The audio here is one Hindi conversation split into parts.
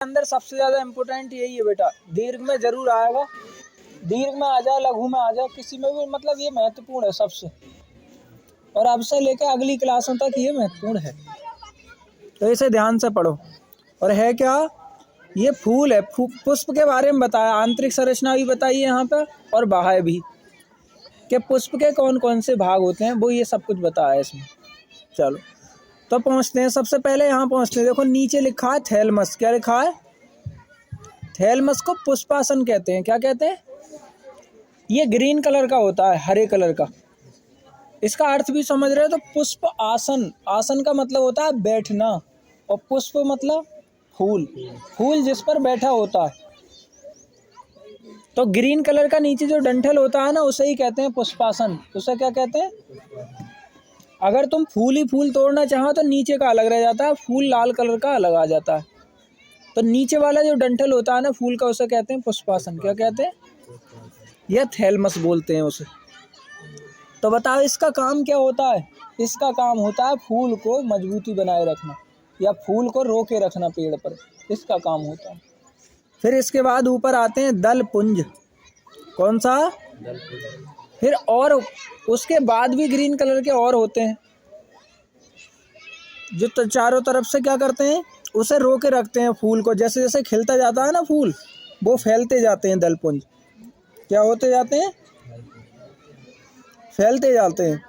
अंदर सबसे ज्यादा इम्पोर्टेंट यही है बेटा, दीर्घ में जरूर आएगा, दीर्घ में आ जाए, लघु में आ जाए, किसी में भी, मतलब ये महत्वपूर्ण है सबसे, और अब से लेकर अगली क्लासों तक ये महत्वपूर्ण है, तो इसे ध्यान से पढ़ो। और है क्या, ये फूल है, पुष्प के बारे में बताया, आंतरिक संरचना भी बताई है यहाँ पे, और बाह्य भी, कि पुष्प के कौन कौन से भाग होते हैं, वो ये सब कुछ बताया है इसमें। चलो तो पहुँचते हैं, सबसे पहले यहाँ पहुँचते हैं। देखो नीचे लिखा है थैलमस, क्या लिखा है? थैलमस को पुष्पासन कहते हैं। क्या कहते हैं? ये ग्रीन कलर का होता है, हरे कलर का। इसका अर्थ भी समझ रहे हो? तो पुष्प आसन, आसन का मतलब होता है बैठना, और पुष्प मतलब फूल, फूल जिस पर बैठा होता है। तो ग्रीन कलर का नीचे जो डंठल होता है ना, उसे ही कहते हैं पुष्पासन। उसे क्या कहते हैं? अगर तुम फूल ही फूल तोड़ना चाहो तो नीचे का अलग रह जाता है, फूल लाल कलर का अलग आ जाता है। तो नीचे वाला जो डंठल होता है ना फूल का, उसे कहते हैं पुष्पासन। क्या कहते हैं? या थैलमस बोलते हैं उसे। तो बताओ इसका काम क्या होता है? इसका काम होता है फूल को मजबूती बनाए रखना, या फूल को रोके रखना पेड़ पर, इसका काम होता है। फिर इसके बाद ऊपर आते हैं दल पुंज। कौन सा? फिर और उसके बाद भी ग्रीन कलर के और होते हैं, जो तो चारों तरफ से क्या करते हैं, उसे रोके रखते हैं फूल को। जैसे जैसे खिलता जाता है ना फूल, वो फैलते जाते हैं, दलपुंज क्या होते जाते हैं? फैलते जाते हैं।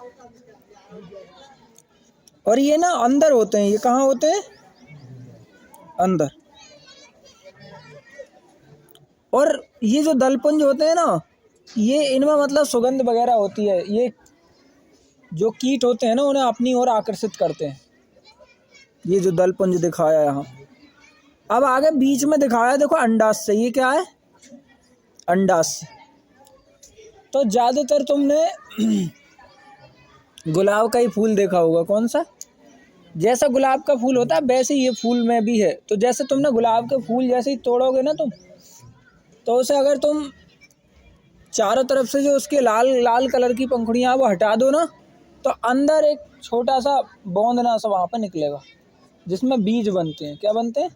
और ये ना अंदर होते हैं, ये कहाँ होते हैं? अंदर। और ये जो दलपुंज होते हैं ना, ये इनमें मतलब सुगंध वगैरह होती है, ये जो कीट होते हैं ना उन्हें अपनी ओर आकर्षित करते हैं। ये जो दलपुंज दिखाया यहाँ। अब आगे बीच में दिखाया देखो अंडाशय, ये क्या है? अंडाशय। तो ज़्यादातर तुमने गुलाब का ही फूल देखा होगा। कौन सा? जैसा गुलाब का फूल होता है वैसे ही ये फूल में भी है। तो जैसे तुमने गुलाब के फूल जैसे ही तोड़ोगे ना तुम, तो उसे अगर तुम चारों तरफ से जो उसके लाल लाल कलर की पंखुड़ियाँ वो हटा दो ना, तो अंदर एक छोटा सा बौंदना सा वहाँ पर निकलेगा, जिसमें बीज बनते हैं। क्या बनते हैं?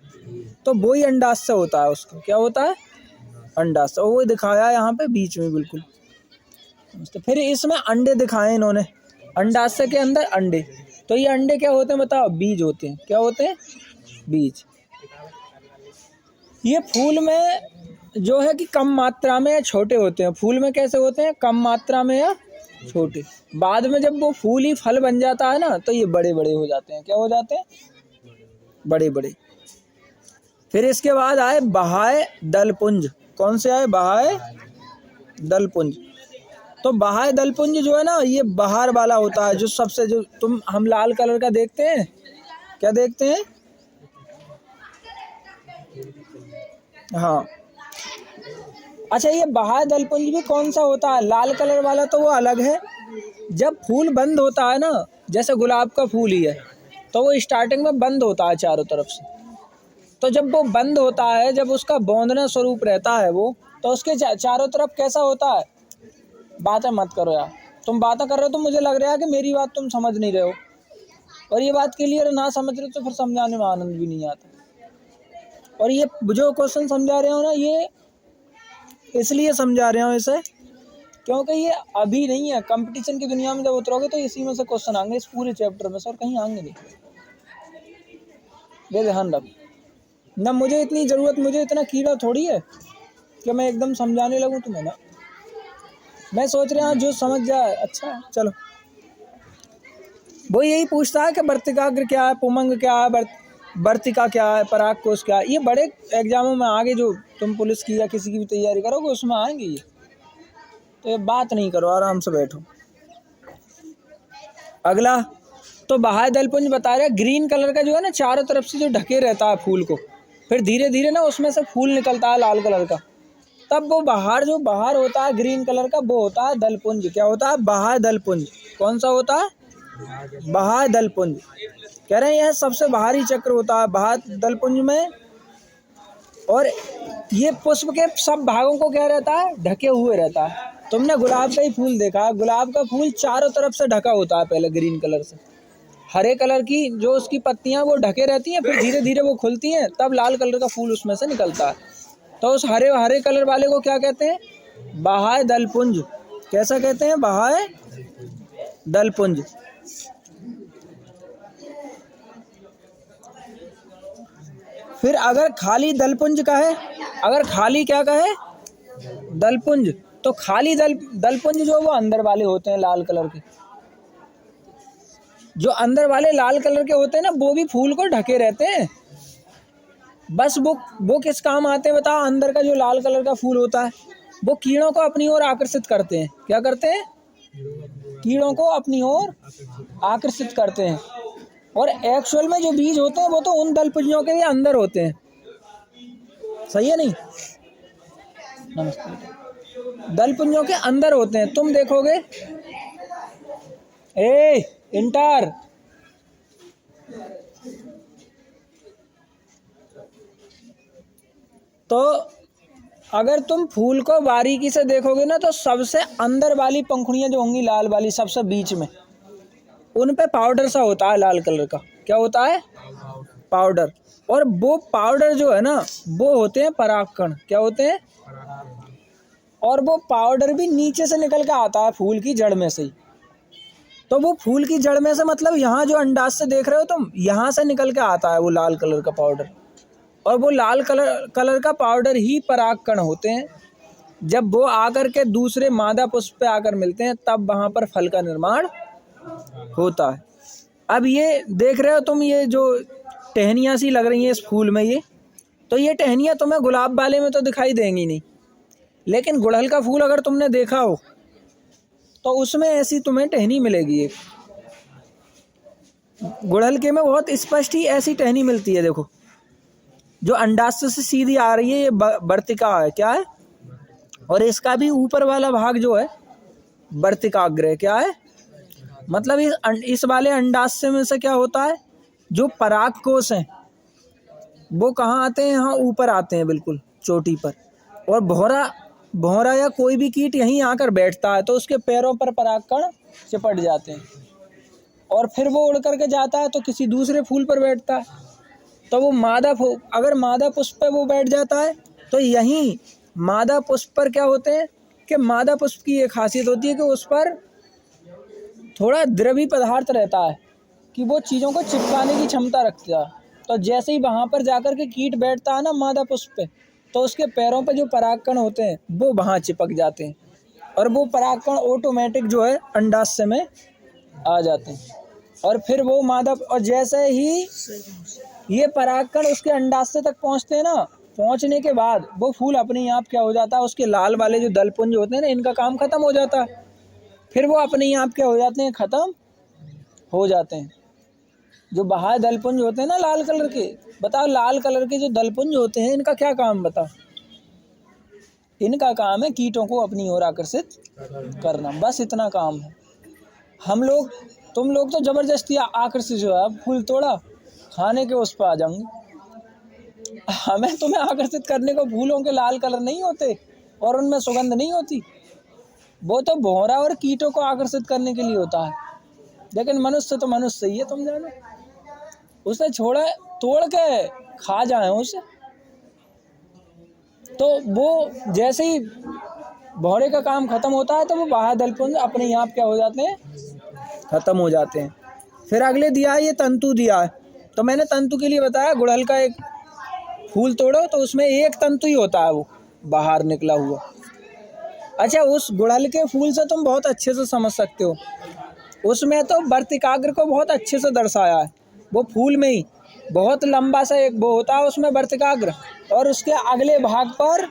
तो वही अंडाशय होता है उसका। क्या होता है? अंडाशय। वो दिखाया यहाँ पे बीच में बिल्कुल। तो फिर इसमें अंडे दिखाए इन्होंने, अंडाशय के अंदर अंडे। तो ये अंडे क्या होते हैं बताओ? बीज होते हैं। क्या होते हैं? बीज। ये फूल में जो है कि कम मात्रा में या छोटे होते हैं। फूल में कैसे होते हैं? कम मात्रा में या छोटे। बाद में जब वो फूल ही फल बन जाता है ना, तो ये बड़े बड़े हो जाते हैं। क्या हो जाते हैं? बड़े बड़े। फिर इसके बाद आए बाह्य दलपुंज। कौन से आए? बाह्य दलपुंज। तो बाह्य दलपुंज जो है ना, ये बाहर वाला होता है, जो सबसे जो हम लाल कलर का देखते हैं। क्या देखते हैं? हाँ। अच्छा, ये बाह्य दलपुंज भी कौन सा होता है? लाल कलर वाला तो वो अलग है। जब फूल बंद होता है ना, जैसे गुलाब का फूल ही है, तो वो स्टार्टिंग में बंद होता है चारों तरफ से। तो जब वो बंद होता है, जब उसका बौंदना स्वरूप रहता है वो, तो उसके चारों तरफ कैसा होता है? बातें मत करो यार, तुम बातें कर रहे हो तो मुझे लग रहा है कि मेरी बात तुम समझ नहीं रहे हो, और ये बात क्लियर ना समझ रहे हो तो फिर समझाने में आनंद भी नहीं आता। और ये जो क्वेश्चन समझा रहे हो ना, ये इसलिए समझा रहे हो इसे क्योंकि ये अभी नहीं है, कंपटीशन की दुनिया में जब उतरोगे तो इसी में से क्वेश्चन आएंगे, इस पूरे चैप्टर में से, और कहीं आएंगे नहीं। ये ध्यान रख ना, मुझे इतनी ज़रूरत, मुझे इतना कीड़ा थोड़ी है कि मैं एकदम समझाने लगूं तुम्हें ना। मैं सोच रहा हूँ जो समझ जाए अच्छा। चलो, वो यही पूछता है कि वर्तिकाग्र क्या है, पुमंग क्या है, वर्तिका क्या है, पराग कोश क्या है। ये बड़े एग्जामों में आगे जो तुम पुलिस की या किसी की भी तैयारी करोगे उसमें आएंगे ये। तो ये बात नहीं करो, आराम से बैठो। अगला, तो बाह्य दलपुंज बता रहे ग्रीन कलर का जो है ना, चारों तरफ से जो ढके रहता है फूल को, फिर धीरे धीरे ना उसमें से फूल निकलता है लाल कलर का, तब वो बाहर जो बाहर होता है ग्रीन कलर का, वो होता है दलपुंज। क्या होता है? बाह्य दलपुंज। कौन सा होता है? बाह्य दलपुंज। कह रहे हैं यह सबसे बाहरी चक्र होता है बाह्य दलपुंज में। और ये पुष्प के सब भागों को क्या रहता है? ढके हुए रहता है। तुमने गुलाब का ही फूल देखा है, गुलाब का फूल चारों तरफ से ढका होता है पहले ग्रीन कलर से, हरे कलर की जो उसकी पत्तियां वो ढके रहती हैं, फिर धीरे धीरे वो खुलती हैं, तब लाल कलर का फूल उसमें से निकलता है। तो उस हरे हरे कलर वाले को क्या कहते हैं? बहाए दलपुंज। कैसा कहते हैं? बहाए दलपुंज। फिर अगर खाली दलपुंज का है, अगर खाली क्या का है? दलपुंज, तो खाली दलपुंज जो वो अंदर वाले होते हैं लाल कलर के, जो अंदर वाले लाल कलर के होते हैं ना, वो भी फूल को ढके रहते हैं। बस वो किस काम आते हैं बताओ? अंदर का जो लाल कलर का फूल होता है वो कीड़ों को अपनी ओर आकर्षित करते हैं। क्या करते हैं? कीड़ों को अपनी ओर आकर्षित करते हैं। और एक्चुअल में जो बीज होते हैं वो तो उन दलपुंजों के भी अंदर होते हैं। सही है नहीं? नमस्ते। दलपुंजों के अंदर होते हैं। तुम देखोगे, इंटर, तो अगर तुम फूल को बारीकी से देखोगे ना, तो सबसे अंदर वाली पंखुड़ियां जो होंगी लाल वाली, सबसे बीच में, उन पे पाउडर सा होता है लाल कलर का। क्या होता है? पाउडर। और वो पाउडर जो है ना, वो होते हैं परागकण। क्या होते हैं? और वो पाउडर भी नीचे से निकल के आता है फूल की जड़ में से ही। तो वो फूल की जड़ में से, मतलब यहाँ जो अंडाशय से देख रहे हो तुम, यहाँ से निकल के आता है वो लाल कलर का पाउडर। और वो लाल कलर का पाउडर ही परागकण होते हैं। जब वो आकर के दूसरे मादा पुष्प पे आकर मिलते हैं, तब वहाँ पर फल का निर्माण होता है। अब ये देख रहे हो तुम, ये जो टहनियाँ सी लग रही हैं इस फूल में, ये टहनियाँ तुम्हें गुलाब वाले में तो दिखाई देंगी नहीं, लेकिन गुड़हल का फूल अगर तुमने देखा हो तो उसमें ऐसी तुम्हें टहनी मिलेगी। एक गुड़हल के में बहुत स्पष्ट ही ऐसी टहनी मिलती है। देखो, जो अंडाशय से सीधी आ रही है, ये वर्तिका है। क्या है? और इसका भी ऊपर वाला भाग जो है वर्तिकाग्र। क्या है? मतलब इस वाले अंडाशय में से क्या होता है, जो पराग कोश हैं वो कहाँ आते हैं? यहाँ ऊपर आते हैं, बिल्कुल चोटी पर। और भौरा या कोई भी कीट यहीं आकर बैठता है, तो उसके पैरों पर परागकण चिपट जाते हैं, और फिर वो उड़ करके जाता है तो किसी दूसरे फूल पर बैठता है। तो वो अगर मादा पुष्प पे वो बैठ जाता है, तो यहीं मादा पुष्प पर क्या होते हैं कि मादा पुष्प की ये खासियत होती है कि उस पर थोड़ा द्रवी पदार्थ रहता है, कि वो चीज़ों को चिपकाने की क्षमता रखता है। तो जैसे ही वहाँ पर जाकर के कीट बैठता है ना मादा पुष्प पे, तो उसके पैरों पे जो परागकण होते हैं वो वहाँ चिपक जाते हैं, और वो परागकण ऑटोमेटिक जो है अंडाशय में आ जाते हैं। और फिर वो और जैसे ही ये परागकण उसके अंडाशय तक पहुँचते हैं ना, पहुँचने के बाद वो फूल अपने आप क्या हो जाता है, उसके लाल वाले जो दलपुंज होते हैं ना, इनका काम खत्म हो जाता है। फिर वो अपने आप क्या हो जाते हैं? खत्म हो जाते हैं। जो बाहर दलपुंज होते हैं ना लाल कलर के, बताओ लाल कलर के जो दलपुंज होते हैं, इनका क्या काम बताओ? इनका काम है कीटों को अपनी ओर आकर्षित करना, बस इतना काम है। तुम लोग तो जबरदस्ती आकर्षित हो, अब फूल तोड़ा खाने के उस पर आ जाऊंगी। हमें तुम्हें आकर्षित करने को फूलों के लाल कलर नहीं होते और उनमें सुगंध नहीं होती, वो तो भौरा और कीटों को आकर्षित करने के लिए होता है। लेकिन मनुष्य तो मनुष्य ही है, तुम जानो, उसने तोड़ के खा जाए उसे। तो वो जैसे ही भौरे का काम खत्म होता है, तो वो बाहर दलपुंज अपने आप क्या हो जाते हैं? खत्म हो जाते हैं। फिर अगले दिया है ये तंतु दिया है। तो मैंने तंतु के लिए बताया, गुड़हल का एक फूल तोड़ो तो उसमें एक तंतु ही होता है, वो बाहर निकला हुआ। अच्छा, उस गुड़हल के फूल से तुम बहुत अच्छे से समझ सकते हो, उसमें तो वर्तिकाग्र को बहुत अच्छे से दर्शाया है। वो फूल में ही बहुत लंबा सा एक वो होता है उसमें वर्तिकाग्र, और उसके अगले भाग पर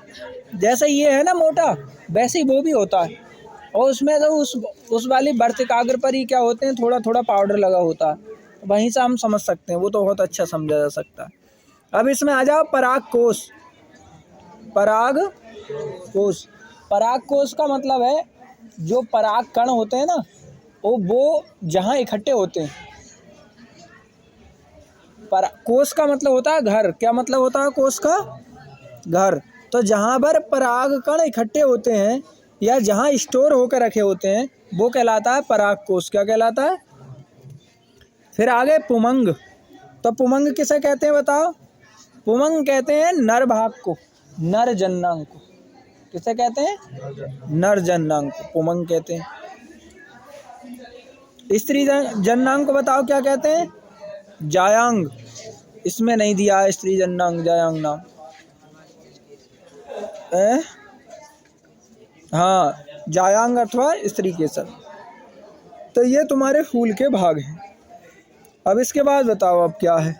जैसे ये है ना मोटा, वैसे ही वो भी होता है। और उसमें तो उस वाली वर्तिकाग्र पर ही क्या होते हैं, थोड़ा थोड़ा पाउडर लगा होता है। वहीं से हम समझ सकते हैं, वो तो बहुत अच्छा समझा जा सकता है। अब इसमें आ जाओ पराग कोश। पराग कोश का मतलब है जो पराग कण होते हैं ना, वो जहाँ इकट्ठे होते हैं। कोश का मतलब होता है घर। क्या मतलब होता है कोश का? घर। तो जहाँ पर पराग कण इकट्ठे होते हैं या जहाँ स्टोर होकर रखे होते हैं, वो कहलाता है पराग कोश। क्या कहलाता है? फिर आगे पुमंग। तो पुमंग किसे कहते हैं बताओ? पुमंग कहते हैं नर भाग को, नर जननांग को। किसे कहते हैं? नर जननांग को पुमंग कहते हैं। स्त्री जननांग को बताओ क्या कहते हैं? जायांग। इसमें नहीं दिया है स्त्री जननांग जायांग नाम। हाँ, जायांग अथवा स्त्री केसर। तो ये तुम्हारे फूल के भाग हैं। अब इसके बाद बताओ अब क्या है।